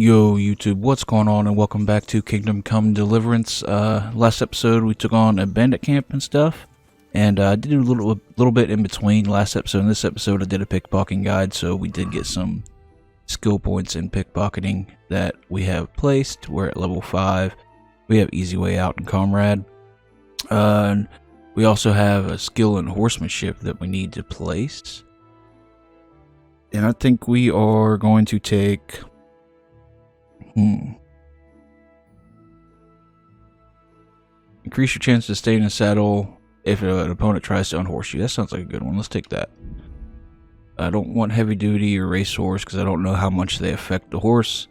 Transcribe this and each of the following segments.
Yo, YouTube, what's going on, and welcome back to Kingdom Come Deliverance. Last episode we took on a bandit camp and stuff, and I did a little bit in between last episode and this episode. I did a pickpocketing guide, so we did get some skill points in pickpocketing that we have placed. We're at level 5. We have Easy Way Out and Comrade. And we also have a skill in horsemanship that we need to place. And I think we are going to take... Increase your chance to stay in a saddle if an opponent tries to unhorse you. That sounds like a good one. Let's take that. I don't want heavy duty or racehorse because I don't know how much they affect the horse.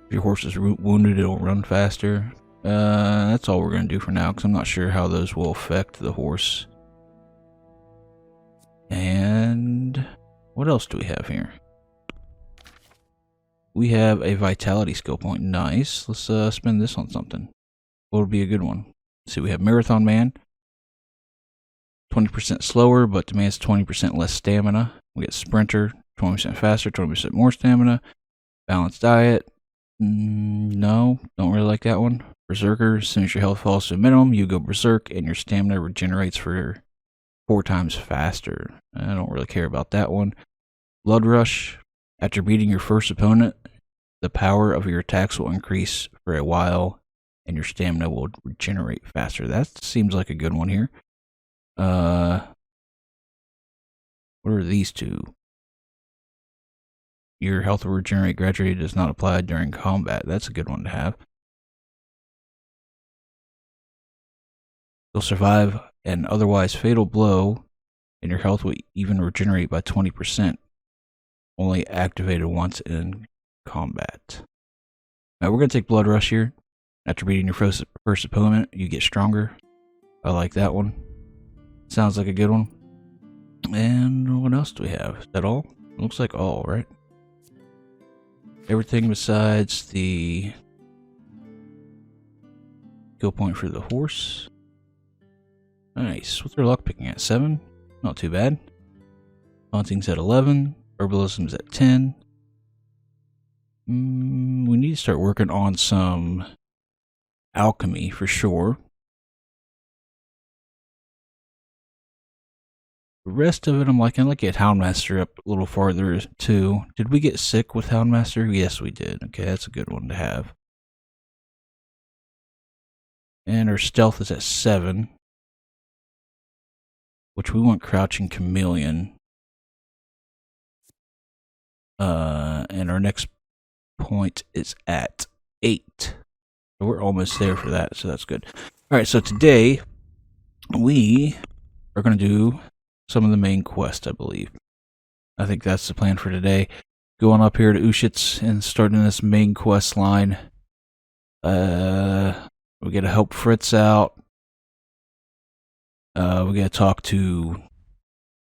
If your horse is wounded, it'll run faster. That's all we're going to do for now because I'm not sure how those will affect the horse. And what else do we have here? We have a vitality skill point. Nice. Let's spend this on something. What would be a good one? Let's see, we have Marathon Man. 20% slower, but demands 20% less stamina. We get Sprinter. 20% faster, 20% more stamina. Balanced Diet. No, don't really like that one. Berserker. As soon as your health falls to a minimum, you go Berserk, and your stamina regenerates for 4 times faster. I don't really care about that one. Blood Rush. After beating your first opponent, the power of your attacks will increase for a while, and your stamina will regenerate faster. That seems like a good one here. What are these two? Your health will regenerate gradually, does not apply during combat. That's a good one to have. You'll survive an otherwise fatal blow, and your health will even regenerate by 20%. Only activated once in combat. Now we're going to take Blood Rush here. After beating your first opponent, you get stronger. I like that one. Sounds like a good one. And what else do we have? Is that all? Looks like all, right? Everything besides the skill point for the horse. Nice. What's our luck picking at? 7? Not too bad. Haunting's at 11. Herbalism's at 10. We need to start working on some alchemy for sure. The rest of it, I'm liking. I'd like to get Houndmaster up a little farther too. Did we get sick with Houndmaster? Yes, we did. Okay, that's a good one to have. And our stealth is at 7, which we want Crouching Chameleon. And our next point is at 8. So we're almost there for that, so that's good. Alright, so today we are going to do some of the main quests, I believe. I think that's the plan for today. Going up here to Ushitz and starting this main quest line. We got to help Fritz out. We got to talk to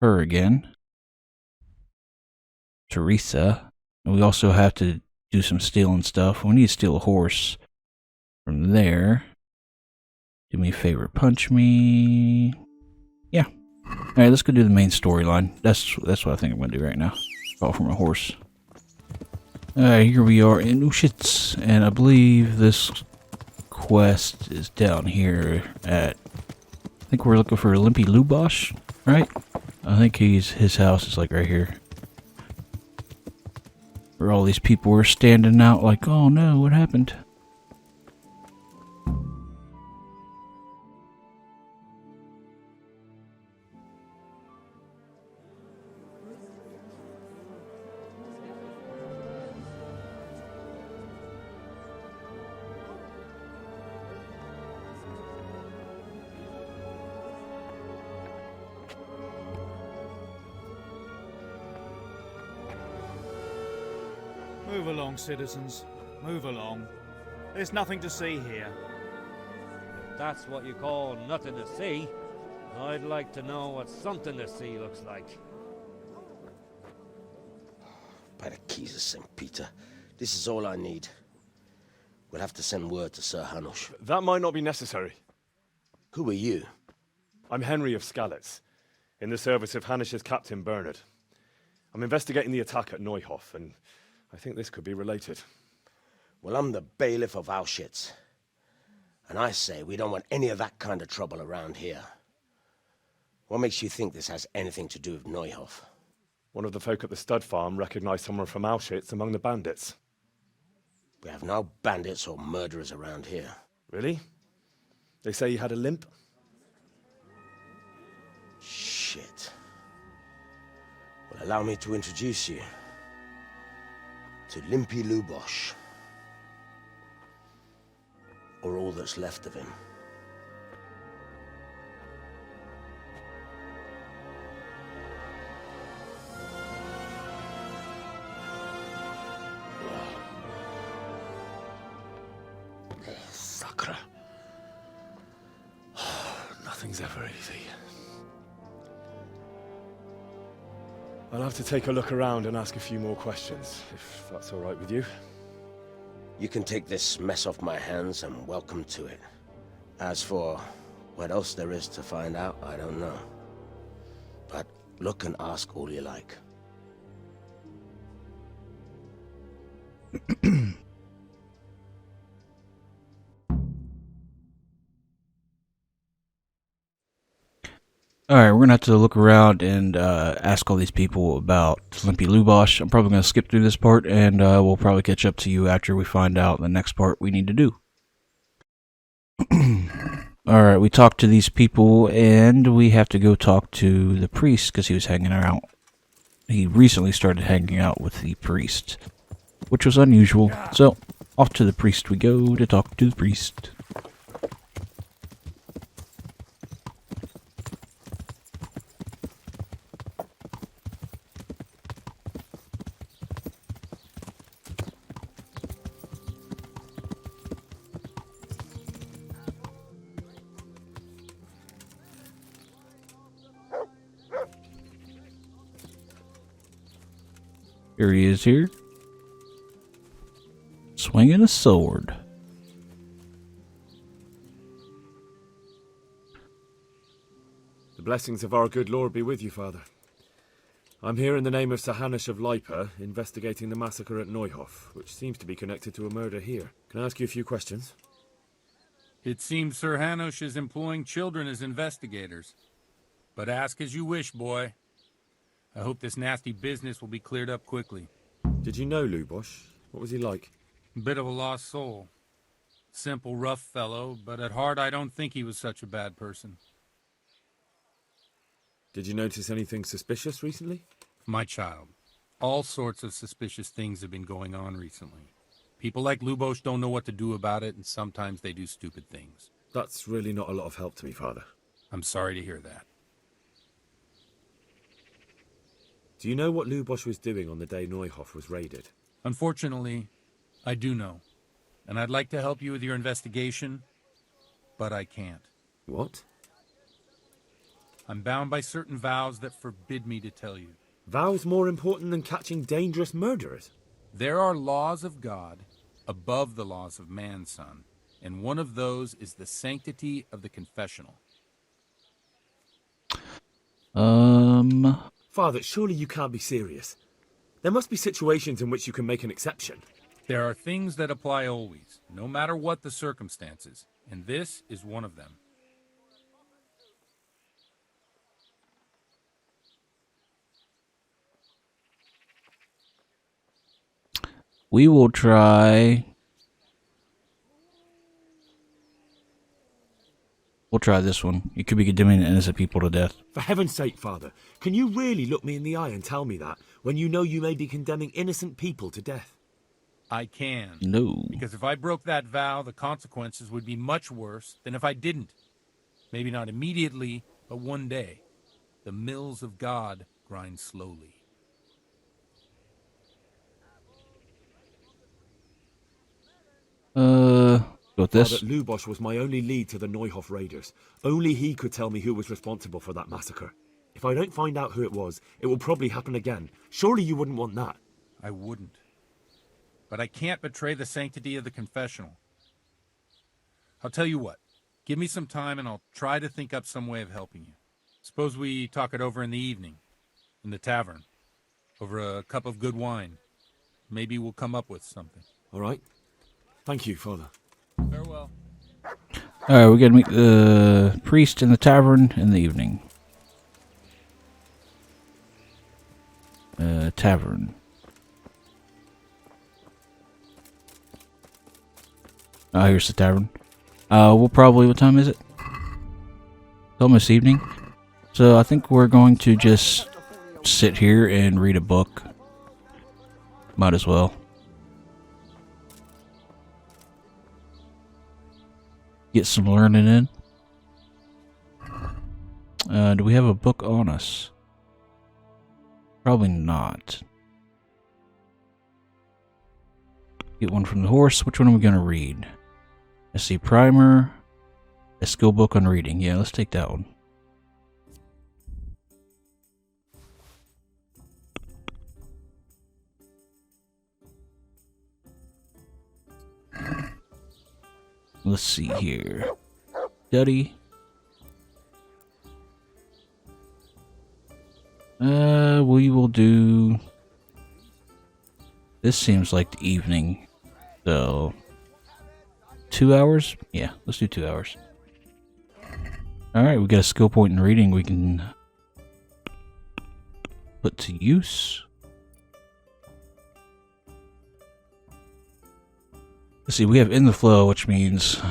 her again. Teresa. And we also have to do some stealing stuff. We need to steal a horse from there. Do me a favor, punch me. Yeah. Alright, let's go do the main storyline. That's what I think I'm going to do right now. Call for my horse. Alright, here we are in Ushitz. And I believe this quest is down here at... I think we're looking for Limpy Lubosh, right? I think his house is like right here. Where all these people were standing out like, oh no, what happened? Move along, citizens. Move along. There's nothing to see here. If that's what you call nothing to see, I'd like to know what something to see looks like. By the keys of St. Peter, this is all I need. We'll have to send word to Sir Hanush. That might not be necessary. Who are you? I'm Henry of Skalitz, in the service of Hanush's Captain Bernard. I'm investigating the attack at Neuhof, and I think this could be related. Well, I'm the bailiff of Auschwitz. And I say we don't want any of that kind of trouble around here. What makes you think this has anything to do with Neuhof? One of the folk at the stud farm recognized someone from Auschwitz among the bandits. We have no bandits or murderers around here. Really? They say he had a limp? Shit. Well, allow me to introduce you to Limpy Lubosh. Or all that's left of him. Sacre. Nothing's ever easy. I'll have to take a look around and ask a few more questions, if that's all right with you. You can take this mess off my hands and welcome to it. As for what else there is to find out, I don't know. But look and ask all you like. Alright, we're gonna have to look around and ask all these people about Limpy Lubosh. I'm probably gonna skip through this part, and we'll probably catch up to you after we find out the next part we need to do. Alright, we talked to these people, and we have to go talk to the priest, because he was hanging out. He recently started hanging out with the priest, which was unusual. So, off to the priest we go to talk to the priest. Here he is here. Swinging a sword. The blessings of our good Lord be with you, Father. I'm here in the name of Sir Hanush of Lipa, investigating the massacre at Neuhof, which seems to be connected to a murder here. Can I ask you a few questions? It seems Sir Hanush is employing children as investigators. But ask as you wish, boy. I hope this nasty business will be cleared up quickly. Did you know Lubosh? What was he like? Bit of a lost soul. Simple, rough fellow, but at heart I don't think he was such a bad person. Did you notice anything suspicious recently? My child, all sorts of suspicious things have been going on recently. People like Lubosh don't know what to do about it, and sometimes they do stupid things. That's really not a lot of help to me, Father. I'm sorry to hear that. Do you know what Lubosh was doing on the day Neuhof was raided? Unfortunately, I do know. And I'd like to help you with your investigation, but I can't. What? I'm bound by certain vows that forbid me to tell you. Vows more important than catching dangerous murderers? There are laws of God above the laws of man, son, and one of those is the sanctity of the confessional. Father, surely you can't be serious. There must be situations in which you can make an exception. There are things that apply always, no matter what the circumstances, and this is one of them. We will try... We'll try this one. You could be condemning innocent people to death. For heaven's sake, Father, can you really look me in the eye and tell me that, when you know you may be condemning innocent people to death? I can. No. Because if I broke that vow, the consequences would be much worse than if I didn't. Maybe not immediately, but one day. The mills of God grind slowly. Go with this. Father, Lubosh was my only lead to the Neuhof raiders. Only he could tell me who was responsible for that massacre. If I don't find out who it was, it will probably happen again. Surely you wouldn't want that. I wouldn't. But I can't betray the sanctity of the confessional. I'll tell you what. Give me some time and I'll try to think up some way of helping you. Suppose we talk it over in the evening. In the tavern. Over a cup of good wine. Maybe we'll come up with something. All right. Thank you, Father. Farewell. Alright, we gotta meet the priest in the tavern in the evening. Tavern. Oh, here's the tavern. We'll probably, what time is it? It's almost evening. So I think we're going to just sit here and read a book. Might as well. Get some learning in. Do we have a book on us? Probably not. Get one from the horse. Which one are we going to read? I see primer. A skill book on reading. Yeah, let's take that one. Let's see here. Study. We will do... This seems like the evening. So... 2 hours? Yeah, let's do 2 hours. Alright, we got a skill point in reading we can put to use. Let's see, we have in the flow, which means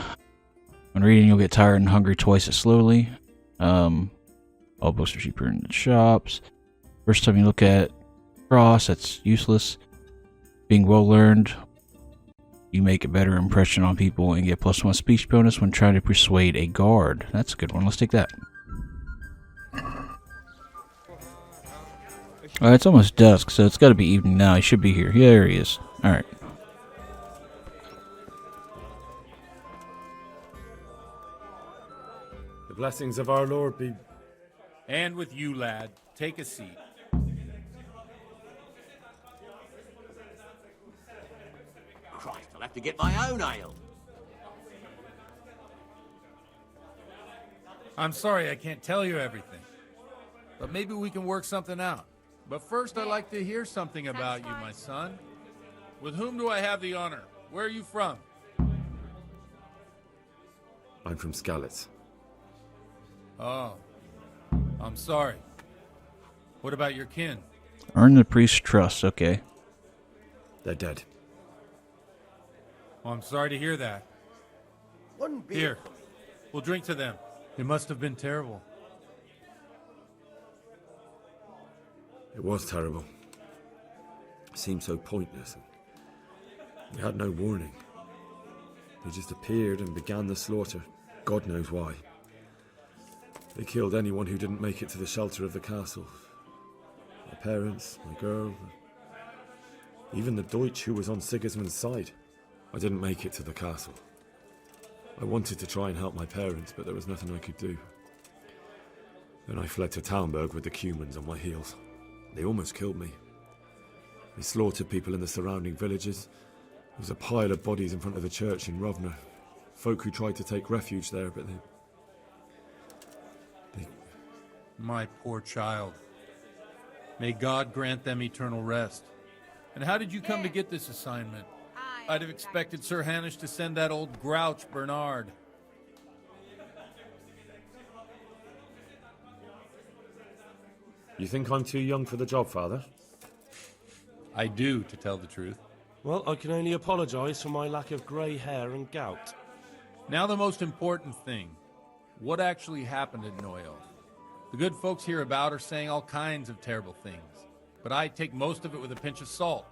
when reading you'll get tired and hungry twice as slowly. All books are cheaper in the shops. First time you look at cross, that's useless. Being well learned, you make a better impression on people and get +1 speech bonus when trying to persuade a guard. That's a good one, let's take that. Alright, it's almost dusk, so it's gotta be evening now. He should be here. Yeah, there he is. Alright. The blessings of our Lord be... And with you, lad. Take a seat. Christ, I'll have to get my own ale. I'm sorry I can't tell you everything. But maybe we can work something out. But first I'd like to hear something about you, my son. With whom do I have the honor? Where are you from? I'm from Skalitz. Oh. I'm sorry. What about your kin? Earn the priest's trust, okay. They're dead. Oh, I'm sorry to hear that. One beer. Here, we'll drink to them. It must have been terrible. It was terrible. It seemed so pointless. We had no warning. They just appeared and began the slaughter. God knows why. They killed anyone who didn't make it to the shelter of the castle. My parents, my girl, even the Deutsch who was on Sigismund's side. I didn't make it to the castle. I wanted to try and help my parents, but there was nothing I could do. Then I fled to Talmberg with the Cumans on my heels. They almost killed me. They slaughtered people in the surrounding villages. There was a pile of bodies in front of the church in Rovna. Folk who tried to take refuge there, but they... My poor child. May God grant them eternal rest. And how did you come to get this assignment? I'd have expected Sir Hanish to send that old grouch, Bernard. You think I'm too young for the job, Father? I do, to tell the truth. Well, I can only apologise for my lack of grey hair and gout. Now the most important thing. What actually happened at Noyo? The good folks hereabout are saying all kinds of terrible things, but I take most of it with a pinch of salt.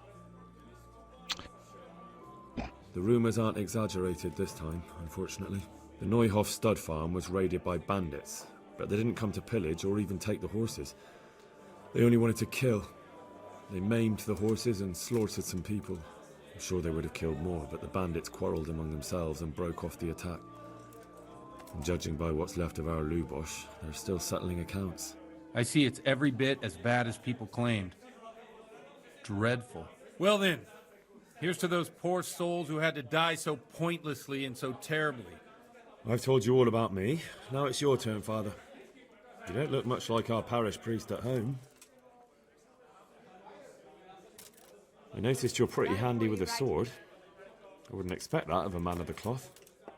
The rumours aren't exaggerated this time, unfortunately. The Neuhof stud farm was raided by bandits, but they didn't come to pillage or even take the horses. They only wanted to kill. They maimed the horses and slaughtered some people. I'm sure they would have killed more, but the bandits quarrelled among themselves and broke off the attack. And judging by what's left of our Lubosh, they're still settling accounts. I see it's every bit as bad as people claimed. Dreadful. Well then, here's to those poor souls who had to die so pointlessly and so terribly. I've told you all about me. Now it's your turn, Father. You don't look much like our parish priest at home. I noticed you're pretty handy with a sword. I wouldn't expect that of a man of the cloth.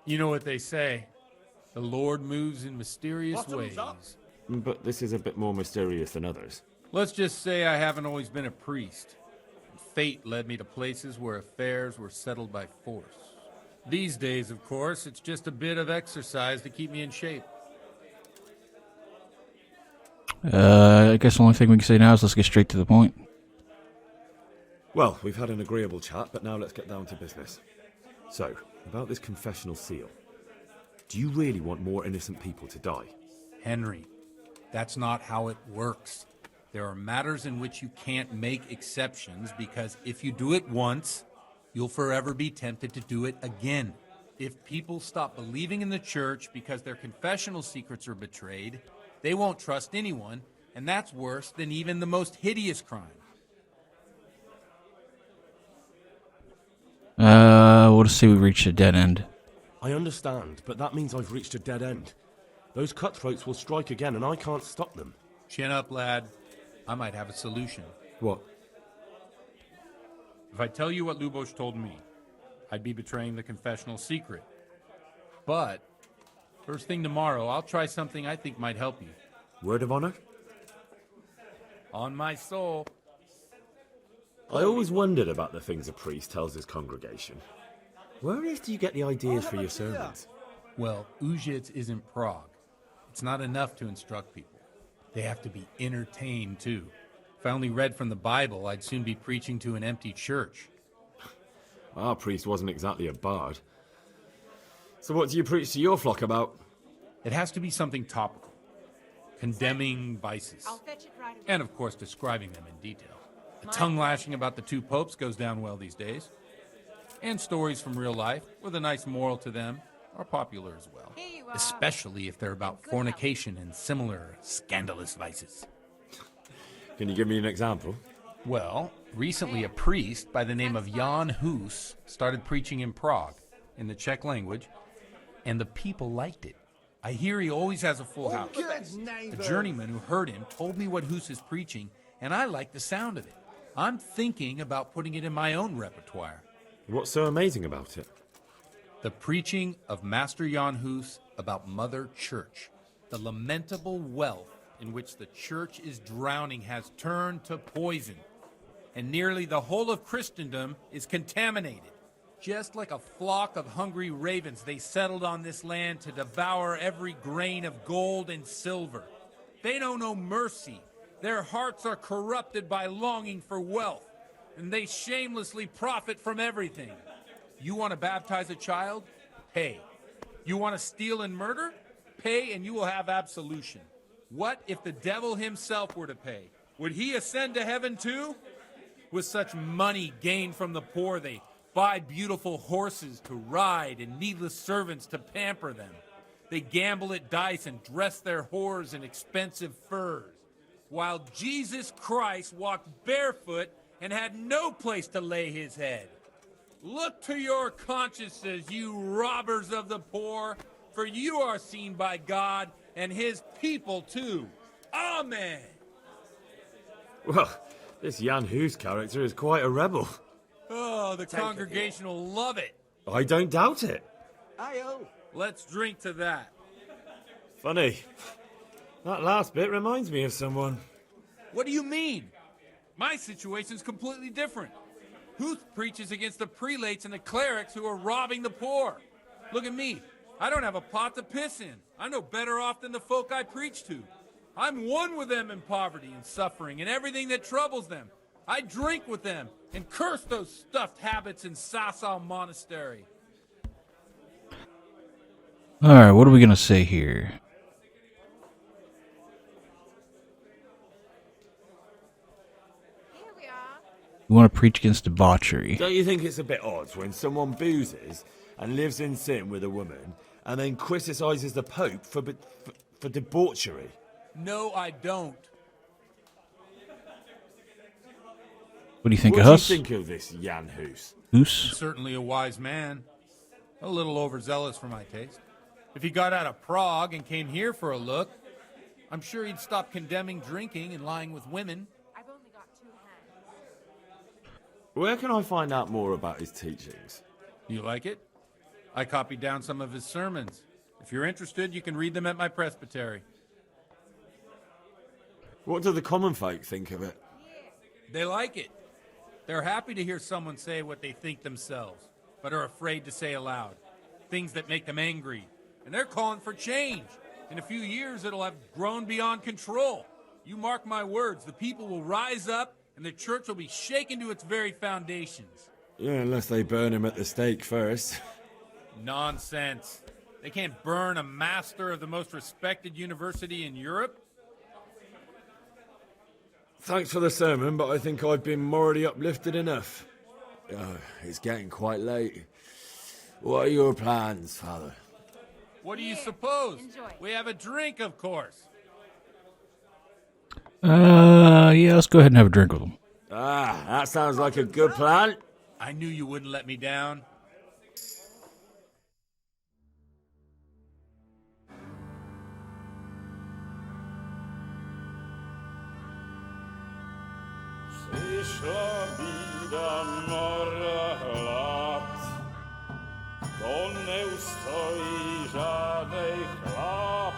You know what they say. The Lord moves in mysterious ways. But this is a bit more mysterious than others. Let's just say I haven't always been a priest. Fate led me to places where affairs were settled by force. These days, of course, it's just a bit of exercise to keep me in shape. I guess the only thing we can say now is let's get straight to the point. Well, we've had an agreeable chat, but now let's get down to business. So, about this confessional seal. Do you really want more innocent people to die? Henry, that's not how it works. There are matters in which you can't make exceptions because if you do it once, you'll forever be tempted to do it again. If people stop believing in the church because their confessional secrets are betrayed, they won't trust anyone, and that's worse than even the most hideous crime. We'll just say we reached a dead end. I understand, but that means I've reached a dead end. Those cutthroats will strike again, and I can't stop them. Chin up, lad. I might have a solution. What? If I tell you what Lubos told me, I'd be betraying the confessional secret. But, first thing tomorrow, I'll try something I think might help you. Word of honor? On my soul. I always wondered about the things a priest tells his congregation. Where on earth do you get the ideas for your sermons? Well, Ujits isn't Prague. It's not enough to instruct people. They have to be entertained, too. If I only read from the Bible, I'd soon be preaching to an empty church. Our priest wasn't exactly a bard. So what do you preach to your flock about? It has to be something topical. Condemning vices. And, of course, describing them in detail. The tongue-lashing about the two popes goes down well these days. And stories from real life, with a nice moral to them, are popular as well. Especially if they're about fornication and similar scandalous vices. Can you give me an example? Well, recently a priest by the name of Jan Hus started preaching in Prague, in the Czech language, and the people liked it. I hear he always has a full house. A journeyman who heard him told me what Hus is preaching, and I like the sound of it. I'm thinking about putting it in my own repertoire. What's so amazing about it? The preaching of Master Jan Hus about Mother Church. The lamentable wealth in which the church is drowning has turned to poison, and nearly the whole of Christendom is contaminated. Just like a flock of hungry ravens, they settled on this land to devour every grain of gold and silver. They know no mercy. Their hearts are corrupted by longing for wealth, and they shamelessly profit from everything. You want to baptize a child? Pay. You want to steal and murder? Pay and you will have absolution. What if the devil himself were to pay? Would he ascend to heaven too? With such money gained from the poor, they buy beautiful horses to ride and needless servants to pamper them. They gamble at dice and dress their whores in expensive furs, while Jesus Christ walked barefoot and had no place to lay his head. Look to your consciences, you robbers of the poor, for you are seen by God and his people too. Amen. Well, this Jan Hus character is quite a rebel. Oh, the congregation will love it. I don't doubt it. Aye-oh. Let's drink to that. Funny. That last bit reminds me of someone. What do you mean? My situation's completely different. Huth preaches against the prelates and the clerics who are robbing the poor. Look at me. I don't have a pot to piss in. I'm no better off than the folk I preach to. I'm one with them in poverty and suffering and everything that troubles them. I drink with them and curse those stuffed habits in Sasau Monastery. Alright, what are we going to say here? We want to preach against debauchery. Don't you think it's a bit odd when someone boozes and lives in sin with a woman and then criticises the Pope for debauchery? No, I don't. What do you think What of do you Hus? think of this Jan Hus? Hus? Certainly a wise man. A little overzealous for my taste. If he got out of Prague and came here for a look, I'm sure he'd stop condemning drinking and lying with women. I've only got 2 hands. Where can I find out more about his teachings? You like it? I copied down some of his sermons. If you're interested, you can read them at my presbytery. What do the common folk think of it? They like it. They're happy to hear someone say what they think themselves, but are afraid to say aloud. Things that make them angry. And they're calling for change. In a few years, it'll have grown beyond control. You mark my words, the people will rise up, and the church will be shaken to its very foundations. Yeah, unless they burn him at the stake first. Nonsense. They can't burn a master of the most respected university in Europe? Thanks for the sermon, but I think I've been morally uplifted enough. It's getting quite late. What are your plans, Father? What do you suppose? We have a drink, of course. Yeah, let's go ahead and have a drink with them. Ah, that sounds like a good plan. I knew you wouldn't let me down. Przyszła bida mora lat, to nie ustoi żadnej chlap.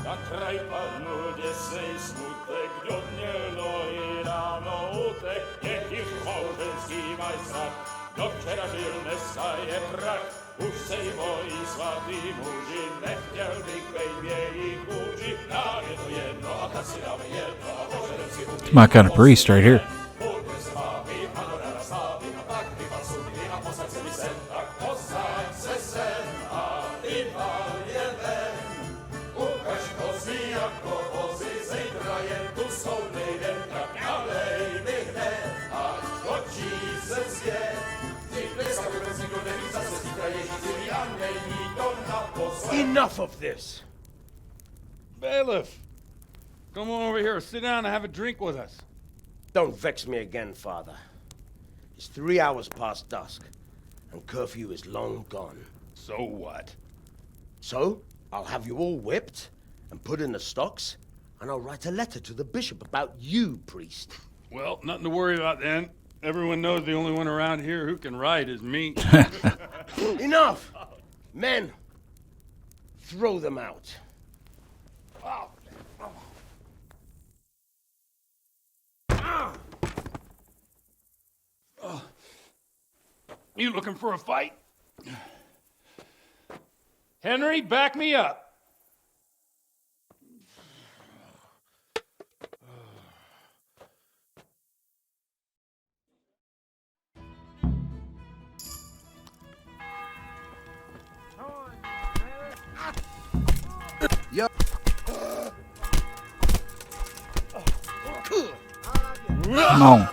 Na kraj panuje sej smutek, dnielno i rano utek, niech ich małżeński majstrat, do wczera żylne staje prak. Už sej moji svatý muži, nechtěl bych bejbě i kůži, nám je to jedno a tak si dáme jedno a požerem si umí. It's my kind of priest right here. Půjďme se vámi, panorama slávy a pak vypal sudy a posaď se mi sem, tak posaď se sem a vypal je ven. Ukaž kozy jako vozy, zejtra jen tu soudnej den, tak nalej mi hned, ať točí se svět. Enough of this! Bailiff, come on over here, sit down and have a drink with us. Don't vex me again, Father. It's 3 hours past dusk, and curfew is long gone. So what? So, I'll have you all whipped and put in the stocks, and I'll write a letter to the bishop about you, priest. Well, nothing to worry about then. Everyone knows the only one around here who can write is me. Enough! Men, throw them out. You looking for a fight? Henry, back me up. Come on.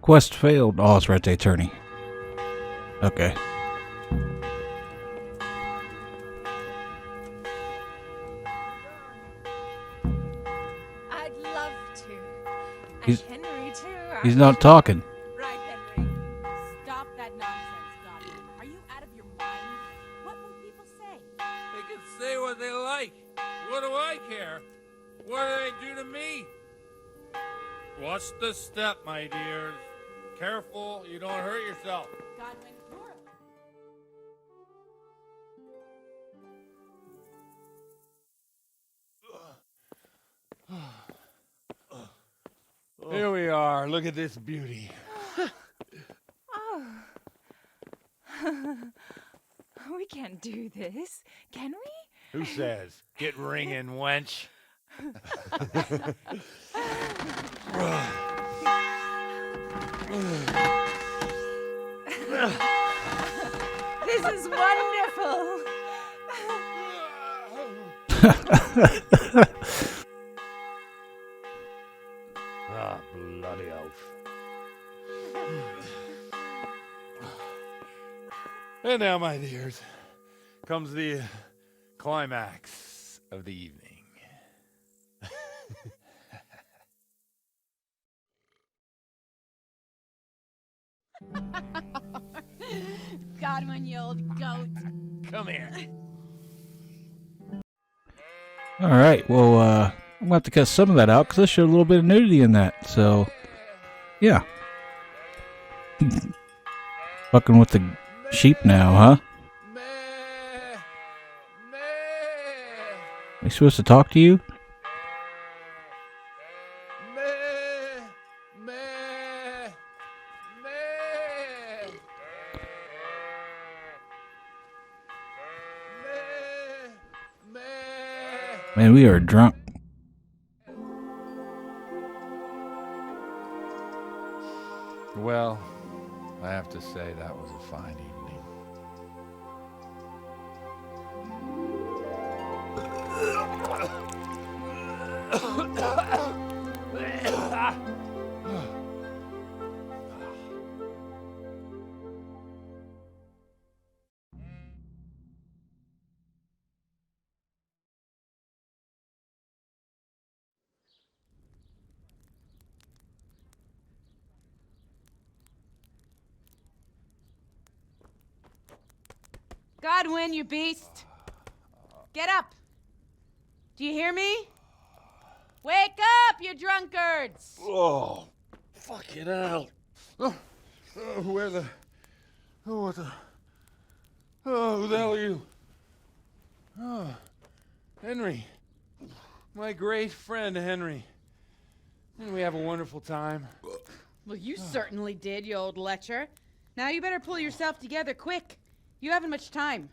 Quest failed. Oh, it's right there, attorney. Okay. I'd love to. And He's- Henry, too. He's not talking. Right, Henry. Stop that nonsense, Godwin. Are you out of your mind? What will people say? They can say what they like. What do I care? What do they do to me? Watch the step, my dears. Careful, you don't hurt yourself. Godwin, you're... Here we are. Look at this beauty. Oh. We can't do this, can we? Who says? Get ringing, wench. This is wonderful. Ah, bloody oath. And now, my dears, comes the climax of the evening. Godwin, you old goat. Come here. All right. Well, I'm gonna have to cut some of that out because I showed a little bit of nudity in that. So, yeah. Fucking with the sheep now, huh? Are they supposed to talk to you? Man, we are drunk. Well, I have to say that was a fine evening. Godwin, you beast! Get up! Do you hear me? Wake up, you drunkards! Oh, fucking hell. Where the... Oh, what the... Oh, who the hell are you? Oh, Henry. My great friend, Henry. Didn't we have a wonderful time? Well, you certainly did, you old lecher. Now you better pull yourself together quick. You haven't much time.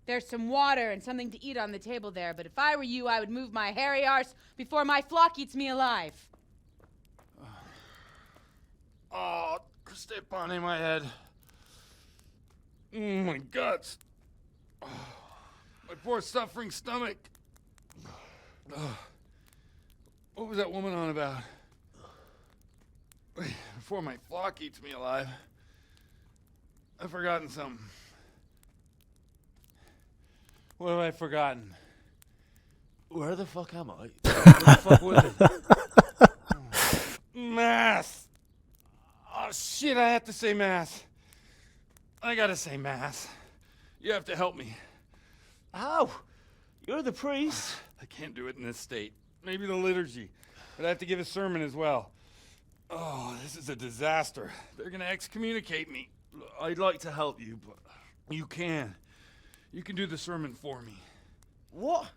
There's some water and something to eat on the table there, but if I were you, I would move my hairy arse before my flock eats me alive. Oh, step on in my head. My guts. Oh, my poor suffering stomach. Oh, what was that woman on about? Before my flock eats me alive. I've forgotten something. What have I forgotten? Where the fuck am I? What the fuck was it? Mass! Oh shit, I have to say mass. I gotta say mass. You have to help me. How? You're the priest. I can't do it in this state. Maybe the liturgy. But I have to give a sermon as well. Oh, this is a disaster. They're gonna excommunicate me. I'd like to help you, but... You can. You can do the sermon for me. What?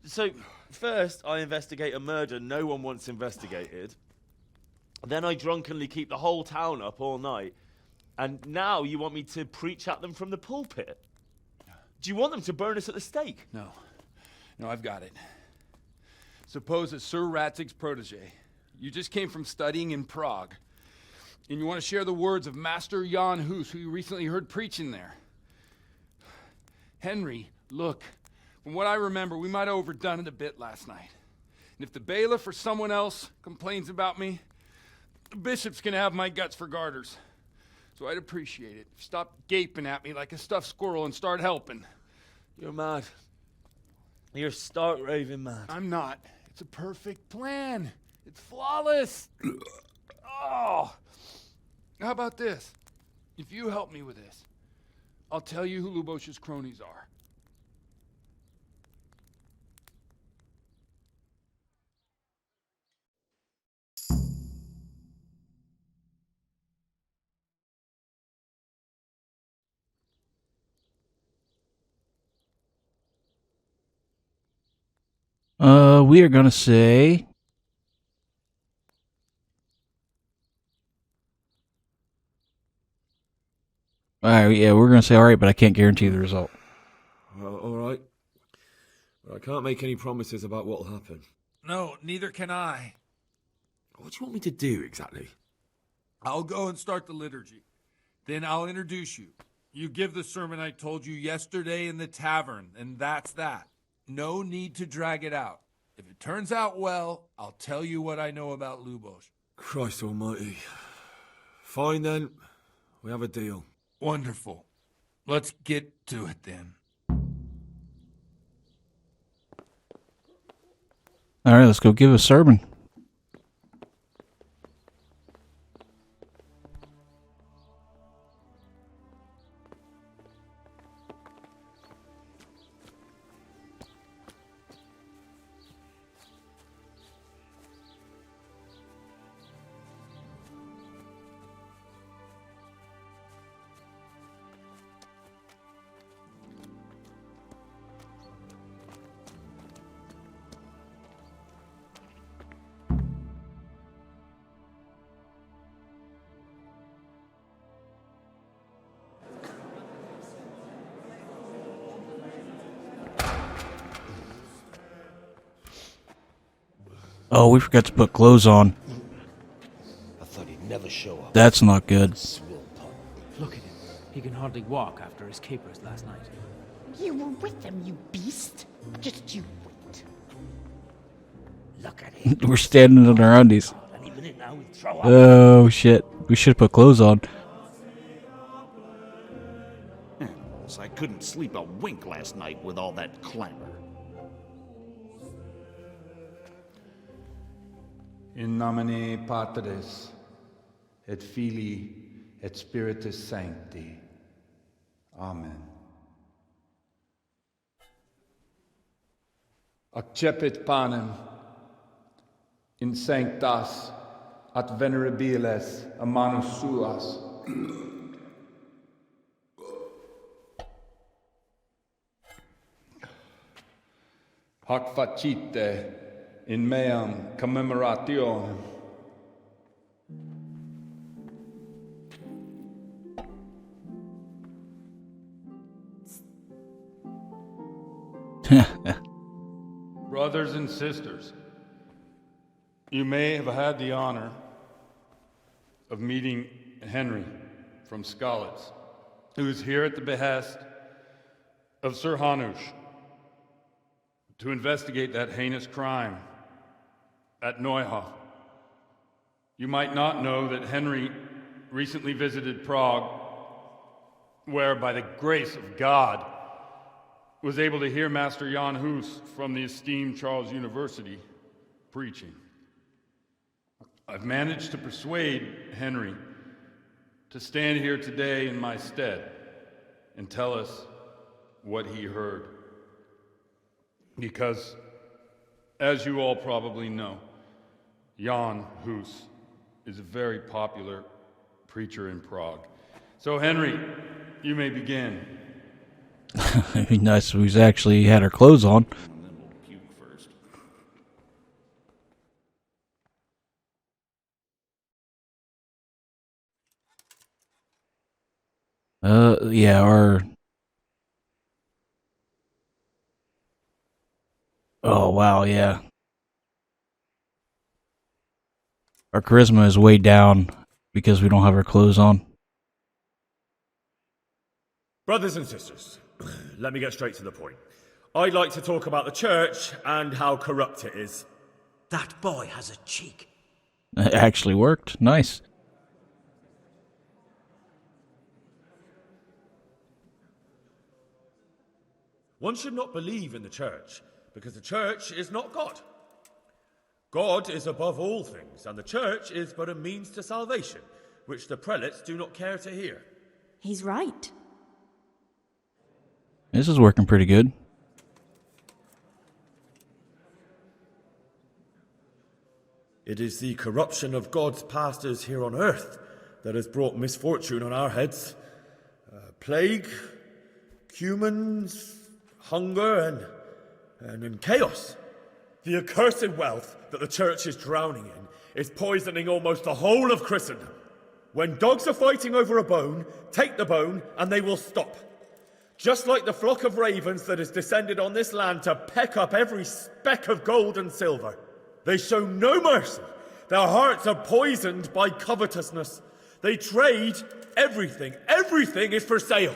So, first I investigate a murder no one wants investigated. Then I drunkenly keep the whole town up all night. And now you want me to preach at them from the pulpit? Do you want them to burn us at the stake? No. No, I've got it. Suppose that Sir Ratzig's protege. You just came from studying in Prague. And you want to share the words of Master Jan Hus, who you recently heard preaching there. Henry, look. From what I remember, we might have overdone it a bit last night. And if the bailiff or someone else complains about me, the bishop's gonna have my guts for garters. So I'd appreciate it. Stop gaping at me like a stuffed squirrel and start helping. You're mad. You're stark raving mad. I'm not. It's a perfect plan. It's flawless. Oh. How about this? If you help me with this, I'll tell you who Lubosh's cronies are. We are gonna say... Alright, yeah, we're gonna say alright, but I can't guarantee the result. Well, alright. But I can't make any promises about what'll happen. No, neither can I. What do you want me to do, exactly? I'll go and start the liturgy. Then I'll introduce you. You give the sermon I told you yesterday in the tavern, and that's that. No need to drag it out. If it turns out well, I'll tell you what I know about Lubosh. Christ almighty. Fine then. We have a deal. Wonderful. Let's get to it then. Alright, let's go give a sermon. Oh, we forgot to put clothes on. I thought he'd never show up. That's not good. Look at him. He can hardly walk after his capers last night. You were with them, you beast. Just you wait. Look at him. We're standing on our undies. Any minute now he'll throw up. Oh, shit. We should put clothes on. I couldn't sleep a wink last night with all that clamor. In nomine Patris, et Filii, et Spiritus Sancti. Amen. Accepit panem in sanctas at venerabiles a manus suas. Hac facite in meam commemorationem. Brothers and sisters, you may have had the honor of meeting Henry from Skalitz, who is here at the behest of Sir Hanush to investigate that heinous crime at Neuhof. You might not know that Henry recently visited Prague, where, by the grace of God, was able to hear Master Jan Hus from the esteemed Charles University preaching. I've managed to persuade Henry to stand here today in my stead and tell us what he heard. Because, as you all probably know, Jan Hus is a very popular preacher in Prague. So, Henry, you may begin. It'd be nice if we actually had our clothes on. Yeah, oh, wow, yeah. Our charisma is way down because we don't have our clothes on. Brothers and sisters, let me get straight to the point. I'd like to talk about the church and how corrupt it is. That boy has a cheek. It actually worked. Nice. One should not believe in the church, because the church is not God. God is above all things, and the church is but a means to salvation, which the prelates do not care to hear. He's right. This is working pretty good. It is the corruption of God's pastors here on earth that has brought misfortune on our heads. Plague, humans, hunger, and chaos. The accursed wealth that the church is drowning in is poisoning almost the whole of Christendom. When dogs are fighting over a bone, take the bone and they will stop. Just like the flock of ravens that has descended on this land to peck up every speck of gold and silver. They show no mercy. Their hearts are poisoned by covetousness. They trade everything. Everything is for sale.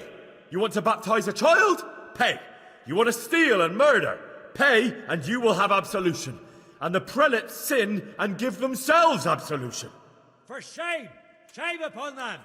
You want to baptize a child? Pay. You want to steal and murder? Pay, and you will have absolution. And the prelates sin and give themselves absolution. For shame! Shame upon them!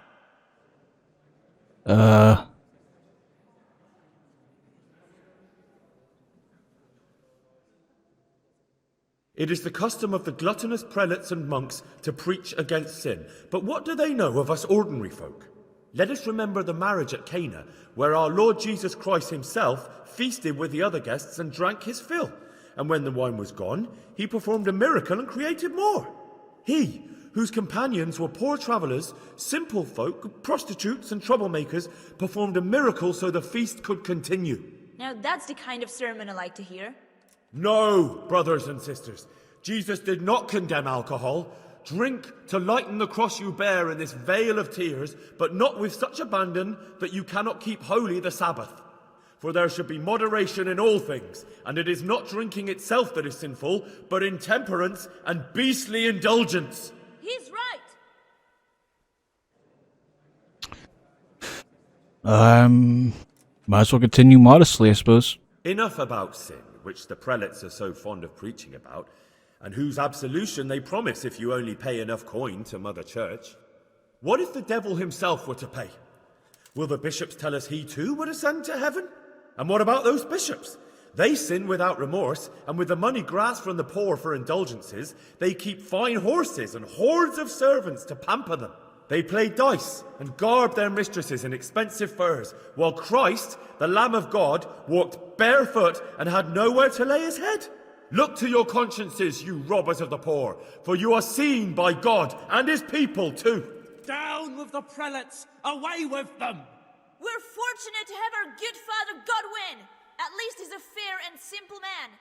It is the custom of the gluttonous prelates and monks to preach against sin. But what do they know of us ordinary folk? Let us remember the marriage at Cana, where our Lord Jesus Christ himself feasted with the other guests and drank his fill. And when the wine was gone, he performed a miracle and created more. He, whose companions were poor travellers, simple folk, prostitutes and troublemakers, performed a miracle so the feast could continue. Now that's the kind of sermon I like to hear. No, brothers and sisters, Jesus did not condemn alcohol. Drink to lighten the cross you bear in this vale of tears, but not with such abandon that you cannot keep holy the Sabbath. For there should be moderation in all things, and it is not drinking itself that is sinful, but intemperance and beastly indulgence. He's right. Might as well continue modestly, I suppose. Enough about sin, which the prelates are so fond of preaching about, and whose absolution they promise if you only pay enough coin to Mother Church. What if the devil himself were to pay? Will the bishops tell us he too would ascend to heaven? And what about those bishops? They sin without remorse, and with the money grasped from the poor for indulgences, they keep fine horses and hordes of servants to pamper them. They play dice and garb their mistresses in expensive furs, while Christ, the Lamb of God, walked barefoot and had nowhere to lay his head. Look to your consciences, you robbers of the poor, for you are seen by God and his people too. Down with the prelates! Away with them! We're fortunate to have our good father Godwin. At least he's a fair and simple man.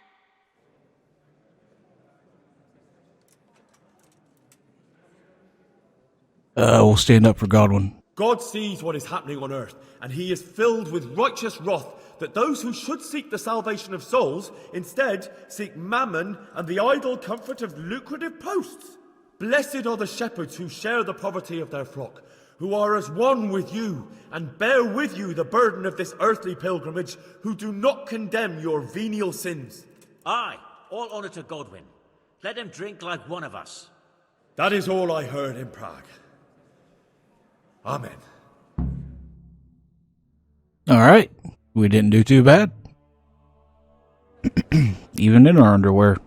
We'll stand up for Godwin. God sees what is happening on earth, and he is filled with righteous wrath that those who should seek the salvation of souls instead seek mammon and the idle comfort of lucrative posts. Blessed are the shepherds who share the poverty of their flock, who are as one with you and bear with you the burden of this earthly pilgrimage, who do not condemn your venial sins. Aye, all honour to Godwin. Let him drink like one of us. That is all I heard in Prague. Amen. All right. We didn't do too bad. Even in our underwear.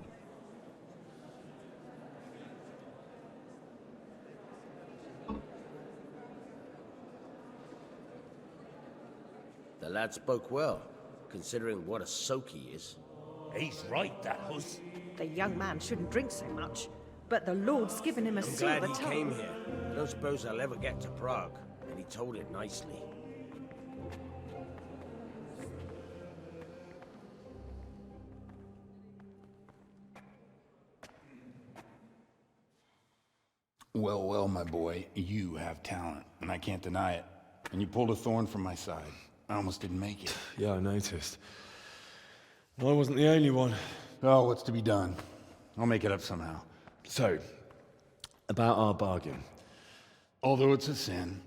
The lad spoke well, considering what a soak he is. He's right, that was. The young man shouldn't drink so much, but the Lord's given him a I'm silver glad he tongue. came here. I don't suppose I'll ever get to Prague, and he told it nicely. Well, well, my boy, you have talent, and I can't deny it. And you pulled a thorn from my side. I almost didn't make it. Yeah, I noticed. I wasn't the only one. Oh, what's to be done? I'll make it up somehow. So, about our bargain. Although it's a sin.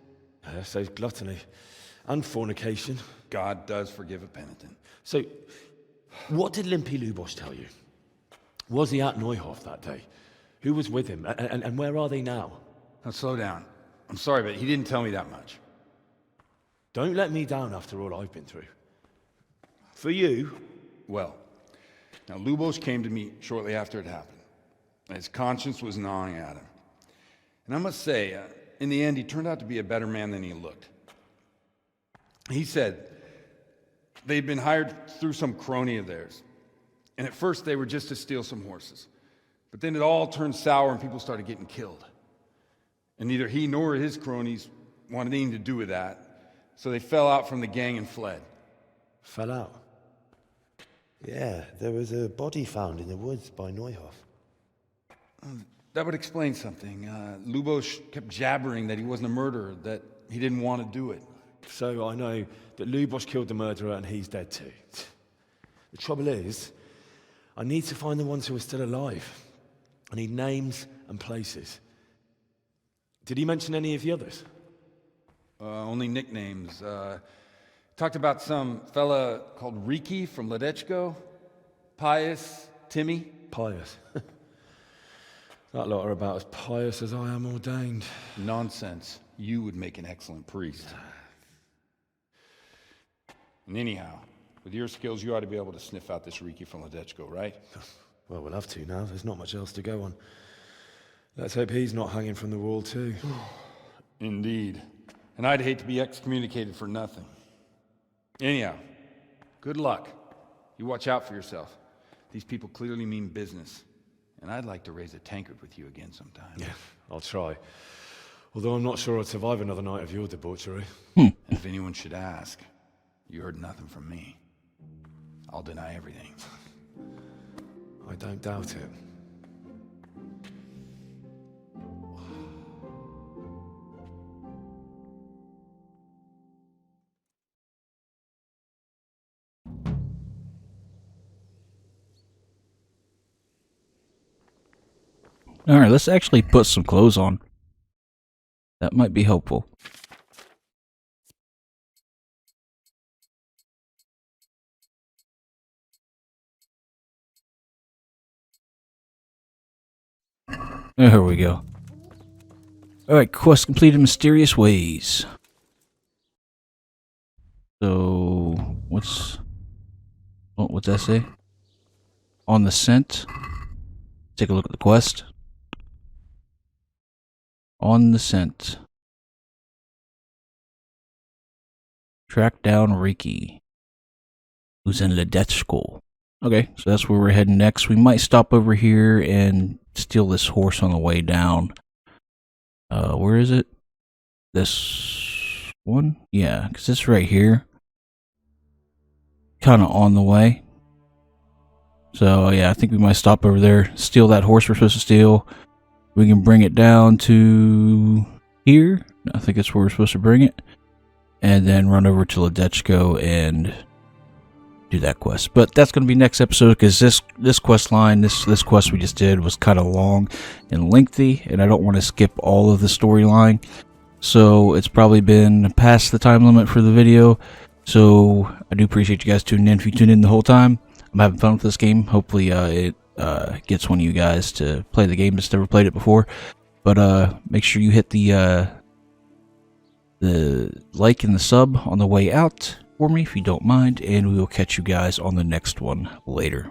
So gluttony and fornication. God does forgive a penitent. So, what did Limpy Lubosh tell you? Was he at Neuhof that day? Who was with him? And where are they now? Now, slow down. I'm sorry, but he didn't tell me that much. Don't let me down after all I've been through. For you... Well, now Lubosh came to me shortly after it happened. His conscience was gnawing at him. And I must say, in the end, he turned out to be a better man than he looked. He said they'd been hired through some crony of theirs. And at first they were just to steal some horses. But then it all turned sour and people started getting killed. And neither he nor his cronies wanted anything to do with that. So they fell out from the gang and fled. Fell out? Yeah, there was a body found in the woods by Neuhof. That would explain something. Lubosh kept jabbering that he wasn't a murderer, that he didn't want to do it. So I know that Lubosh killed the murderer and he's dead too. The trouble is, I need to find the ones who are still alive. I need names and places. Did he mention any of the others? Only nicknames. Talked about some fella called Riki from Ledechko, Pius, Timmy. Pius. That lot are about as pious as I am ordained. Nonsense. You would make an excellent priest. And anyhow, with your skills, you ought to be able to sniff out this Riki from Ledechko, right? Well, we'll have to now. There's not much else to go on. Let's hope he's not hanging from the wall too. Indeed. And I'd hate to be excommunicated for nothing. Anyhow, good luck. You watch out for yourself. These people clearly mean business. And I'd like to raise a tankard with you again sometime. Yeah, I'll try. Although I'm not sure I'd survive another night of your debauchery. And if anyone should ask, you heard nothing from me. I'll deny everything. I don't doubt it. Alright, let's actually put some clothes on. That might be helpful. There we go. Alright, quest completed, Mysterious Ways. So, what's that say? On the scent. Take a look at the quest. On the scent. Track down Riki, who's in Ledetchko. Okay, so that's where we're heading next. We might stop over here and steal this horse on the way down. Where is it? This one? Yeah, because it's right here. Kind of on the way. So, yeah, I think we might stop over there, steal that horse we're supposed to steal. We can bring it down to here. I think that's where we're supposed to bring it. And then run over to Ledetchko and do that quest. But that's going to be next episode, because this quest line, this quest we just did was kind of long and lengthy, and I don't want to skip all of the storyline. So it's probably been past the time limit for the video. So I do appreciate you guys tuning in. If you tuned in the whole time, I'm having fun with this game. Hopefully it gets one of you guys to play the game that's never played it before. But make sure you hit the like and the sub on the way out for me if you don't mind, and we will catch you guys on the next one later.